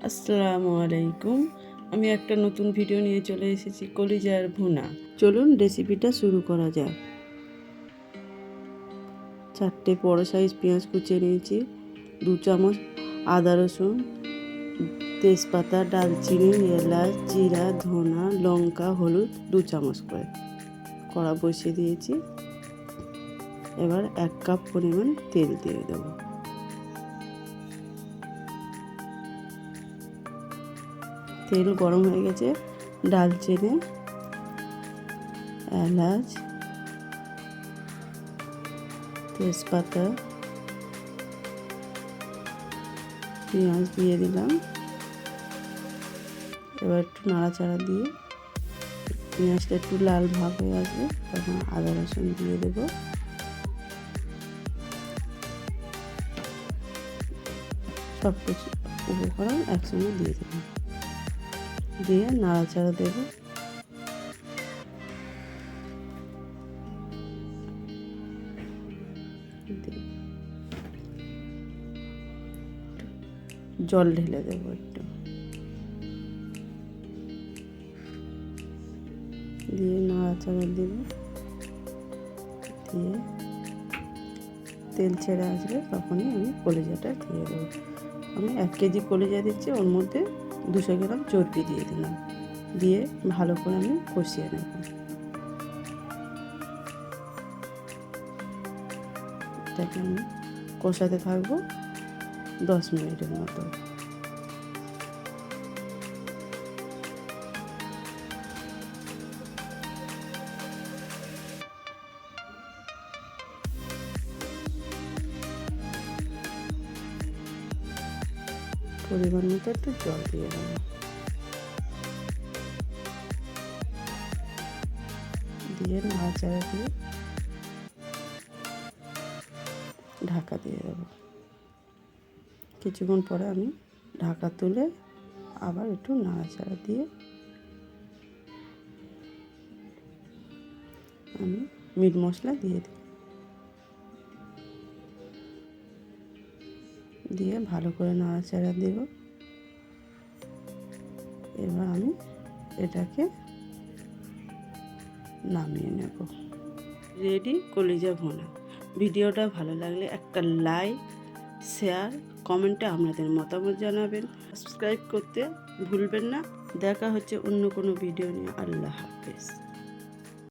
আসসালামু আলাইকুম। আমি একটা নতুন ভিডিও নিয়ে চলে এসেছি, কলিজার ভুনা। চলুন রেসিপিটা শুরু করা যাক। 4টে বড় সাইজ পেঁয়াজ কুচিয়ে নিয়েছি, 2 চামচ আদা রসুন, তেজপাতা, ডালচিনি, এলাচ, জিরা, ধনা, লঙ্কা, হলুদ 2 চামচ করে কড়া বসিয়ে দিয়েছি। এবার 1 কাপ পরিমাণ তেল দিয়ে দেবো। তেল গরম হয়ে গেছে, ডালচিনি, এলাচ, তেজপাতা, পেঁয়াজ দিয়ে দিলাম। এবার একটু নাড়াচাড়া দিয়ে পেঁয়াজটা একটু লাল ভাব হয়ে আসবে, তখন আদা রসুন দিয়ে দেব। সব কিছু উপকরণ একসঙ্গে দিয়ে দেব, দিয়ে নাড়াচাড়া দেব। জল ঢেলে দেবো একটু, দিয়ে নাড়াচাড়া দেব। দিয়ে তেল ছেড়ে আসবে, তখনই আমি কলিজাটা দিয়ে দেবো। আমি 1 কেজি কলিজা দিচ্ছি, ওর মধ্যে 200 গ্রাম চর্বি দিয়ে দিলাম। দিয়ে ভালো করে আমি কষিয়ে নেব। এটাকে আমি কষাতে থাকবো 10 মিনিটের মতো। পরিমাণ মতো একটু জল দিয়ে দেবো, দিয়ে নাড়াচাড়া দিয়ে ঢাকা দিয়ে দেবো। কিছুক্ষণ পরে আমি ঢাকা তুলে আবার একটু নাড়াচাড়া দিয়ে আমি মিট মশলা দিয়ে দিই, দিয়ে ভালো করে নাড়াচাড়া দেব। এবার আমি এটাকে নামিয়ে নেব। রেডি কলিজা ভুনা। ভিডিওটা ভালো লাগলে একটা লাইক, শেয়ার, কমেন্টে আপনাদের মতামত জানাবেন। সাবস্ক্রাইব করতে ভুলবেন না। দেখা হচ্ছে অন্য কোনো ভিডিও নিয়ে। আল্লাহ হাফেজ।